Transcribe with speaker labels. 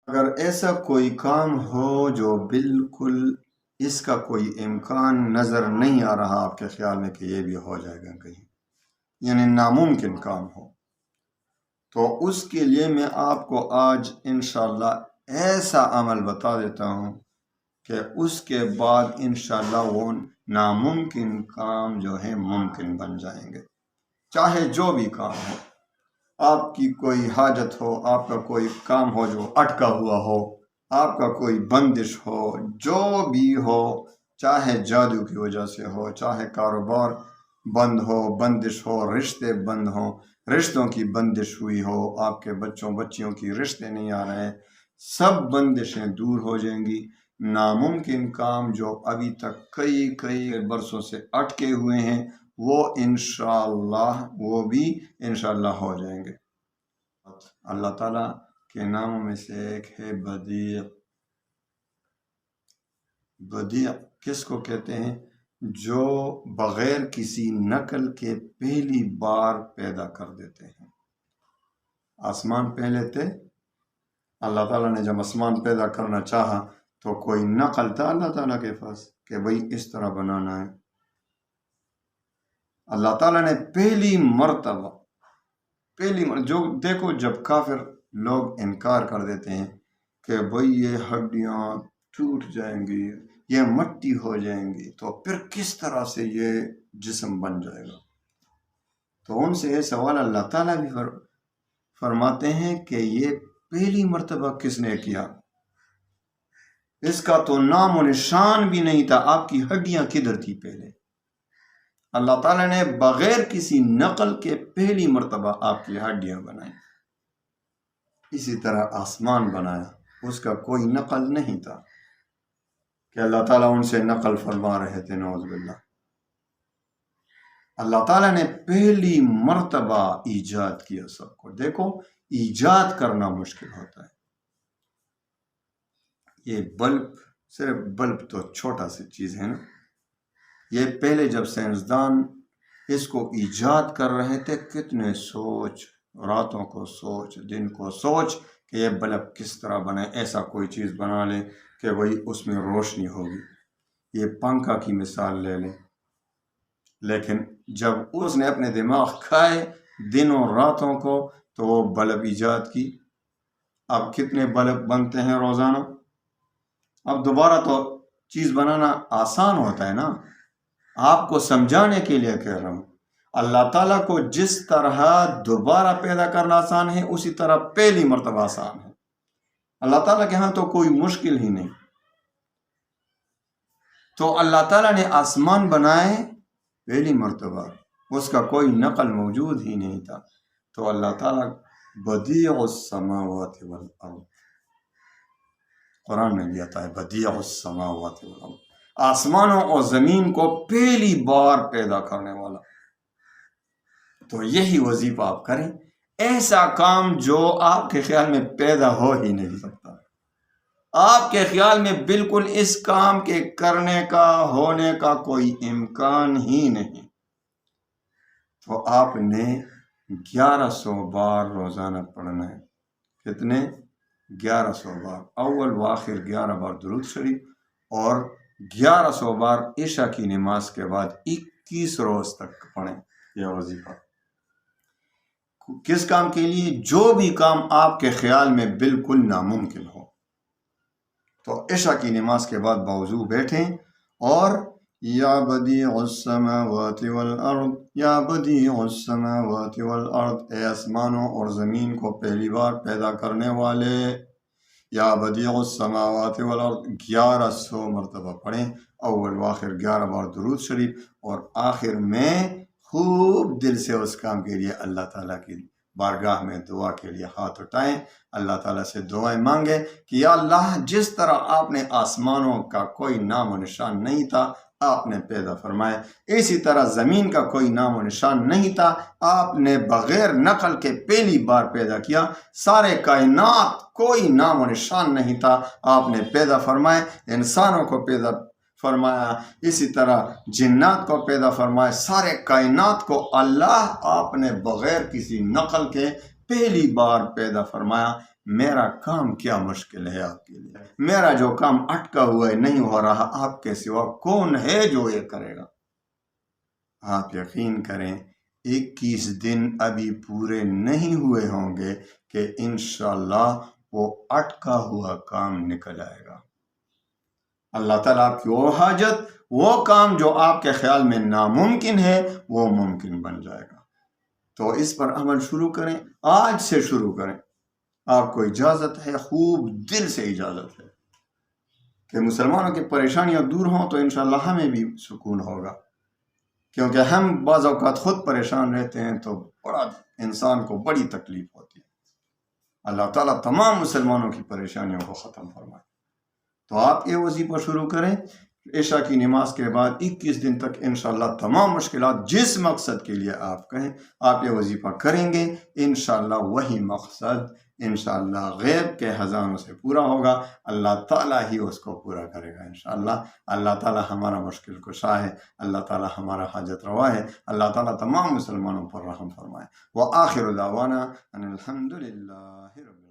Speaker 1: اگر ایسا کوئی کام ہو جو بالکل اس کا کوئی امکان نظر نہیں آ رہا آپ کے خیال میں کہ یہ بھی ہو جائے گا کہیں، یعنی ناممکن کام ہو، تو اس کے لیے میں آپ کو آج انشاءاللہ ایسا عمل بتا دیتا ہوں کہ اس کے بعد انشاءاللہ وہ ناممکن کام جو ہے ممکن بن جائیں گے، چاہے جو بھی کام ہو۔ آپ کی کوئی حاجت ہو، آپ کا کوئی کام ہو جو اٹکا ہوا ہو، آپ کا کوئی بندش ہو، جو بھی ہو، چاہے جادو کی وجہ سے ہو، چاہے کاروبار بند ہو، بندش ہو، رشتے بند ہوں، رشتوں کی بندش ہوئی ہو، آپ کے بچیوں کی رشتے نہیں آ رہے، سب بندشیں دور ہو جائیں گی۔ ناممکن کام جو ابھی تک کئی برسوں سے اٹکے ہوئے ہیں وہ انشاءاللہ وہ بھی انشاءاللہ ہو جائیں گے۔ اللہ تعالیٰ کے ناموں میں سے ایک ہے بدیع۔ بدیع کس کو کہتے ہیں؟ جو بغیر کسی نقل کے پہلی بار پیدا کر دیتے ہیں۔ آسمان پہلے تھے، اللہ تعالیٰ نے جب آسمان پیدا کرنا چاہا تو کوئی نقل تھا اللہ تعالیٰ کے پاس کہ بھئی اس طرح بنانا ہے؟ اللہ تعالیٰ نے پہلی مرتبہ جو دیکھو، جب کافر لوگ انکار کر دیتے ہیں کہ بھئی یہ ہڈیاں ٹوٹ جائیں گی، یہ مٹی ہو جائیں گی، تو پھر کس طرح سے یہ جسم بن جائے گا؟ تو ان سے یہ سوال اللہ تعالیٰ بھی فرماتے ہیں کہ یہ پہلی مرتبہ کس نے کیا؟ اس کا تو نام و نشان بھی نہیں تھا، آپ کی ہڈیاں کدھر تھی پہلے؟ اللہ تعالیٰ نے بغیر کسی نقل کے پہلی مرتبہ آپ کی ہڈیاں بنائی۔ اسی طرح آسمان بنایا، اس کا کوئی نقل نہیں تھا کہ اللہ تعالیٰ ان سے نقل فرما رہے تھے، نعوذ باللہ۔ اللہ تعالیٰ نے پہلی مرتبہ ایجاد کیا سب کو۔ دیکھو، ایجاد کرنا مشکل ہوتا ہے۔ یہ بلب، صرف بلب تو چھوٹا سی چیز ہے نا، یہ پہلے جب سائنسدان اس کو ایجاد کر رہے تھے، کتنے سوچ، راتوں کو سوچ، دن کو سوچ کہ یہ بلب کس طرح بنے، ایسا کوئی چیز بنا لیں کہ وہی اس میں روشنی ہوگی۔ یہ پنکھا کی مثال لے لیں، لیکن جب اس نے اپنے دماغ کھائے دنوں راتوں کو تو وہ بلب ایجاد کی۔ اب کتنے بلب بنتے ہیں روزانہ؟ اب دوبارہ تو چیز بنانا آسان ہوتا ہے نا، آپ کو سمجھانے کے لیے کہہ رہا ہوں۔ اللہ تعالیٰ کو جس طرح دوبارہ پیدا کرنا آسان ہے، اسی طرح پہلی مرتبہ آسان ہے۔ اللہ تعالیٰ کے ہاں تو کوئی مشکل ہی نہیں۔ تو اللہ تعالیٰ نے آسمان بنائے پہلی مرتبہ، اس کا کوئی نقل موجود ہی نہیں تھا۔ تو اللہ تعالیٰ بدیع السماوات والارض، قرآن میں بھی آتا ہے بدیع السماوات والارض، آسمانوں اور زمین کو پہلی بار پیدا کرنے والا۔ تو یہی وظیفہ آپ کریں، ایسا کام جو آپ کے خیال میں پیدا ہو ہی نہیں سکتا، آپ کے خیال میں بالکل اس کام کے کرنے کا، ہونے کا کوئی امکان ہی نہیں، تو آپ نے 1100 بار روزانہ پڑھنا ہے۔ کتنے؟ 1100 بار، اول و آخر 11 بار درود شریف، اور 1100 بار عشاء کی نماز کے بعد 21 روز تک پڑھیں یہ وظیفہ۔ کس کام کے لیے؟ جو بھی کام آپ کے خیال میں بالکل ناممکن ہو۔ تو عشاء کی نماز کے بعد باوضو بیٹھیں اور یا بدیع السماوات والارض، یا بدیع السماوات والارض، اے آسمانوں اور زمین کو پہلی بار پیدا کرنے والے، یا بدیع السماوات والارض 1100 مرتبہ پڑھیں، اول و آخر 11 بار درود شریف، اور آخر میں خوب دل سے اس کام کے لیے اللہ تعالیٰ کی بارگاہ میں دعا کے لیے ہاتھ اٹھائیں، اللہ تعالیٰ سے دعائیں مانگیں کہ یا اللہ، جس طرح آپ نے آسمانوں کا کوئی نام و نشان نہیں تھا آپ نے پیدا فرمایا، اسی طرح زمین کا کوئی نام و نشان نہیں تھا آپ نے بغیر نقل کے پہلی بار پیدا کیا، سارے کائنات کوئی نام و نشان نہیں تھا آپ نے پیدا فرمائے، انسانوں کو پیدا فرمایا، اسی طرح جنات کو پیدا فرمایا، سارے کائنات کو اللہ آپ نے بغیر کسی نقل کے پہلی بار پیدا فرمایا۔ میرا کام کیا مشکل ہے آپ کے لیے، میرا جو کام اٹکا ہوا ہے نہیں ہو رہا، آپ کے سوا کون ہے جو یہ کرے گا؟ آپ یقین کریں 21 دن ابھی پورے نہیں ہوئے ہوں گے کہ انشاءاللہ وہ اٹکا ہوا کام نکل آئے گا۔ اللہ تعالیٰ آپ کی وہ حاجت، وہ کام جو آپ کے خیال میں ناممکن ہے، وہ ممکن بن جائے گا۔ تو اس پر عمل شروع کریں، آج سے شروع کریں۔ آپ کو اجازت ہے، خوب دل سے اجازت ہے کہ مسلمانوں کی پریشانیاں دور ہوں تو انشاءاللہ ہمیں بھی سکون ہوگا، کیونکہ ہم بعض اوقات خود پریشان رہتے ہیں تو بڑا انسان کو بڑی تکلیف ہوتی ہے۔ اللہ تعالیٰ تمام مسلمانوں کی پریشانیوں کو ختم فرمائے۔ تو آپ یہ وظیفہ شروع کریں، عشاء کی نماز کے بعد 21 دن تک انشاءاللہ تمام مشکلات جس مقصد کے لیے آپ کہیں، آپ یہ وظیفہ کریں گے، انشاءاللہ وہی مقصد انشاءاللہ غیب کے خزانوں سے پورا ہوگا، اللہ تعالیٰ ہی اس کو پورا کرے گا انشاءاللہ۔ اللہ تعالیٰ ہمارا مشکل کشا ہے، اللہ تعالیٰ ہمارا حاجت روا ہے، اللہ تعالیٰ تمام مسلمانوں پر رحم فرمائے۔ وآخر دعوانا ان الحمد للہ رب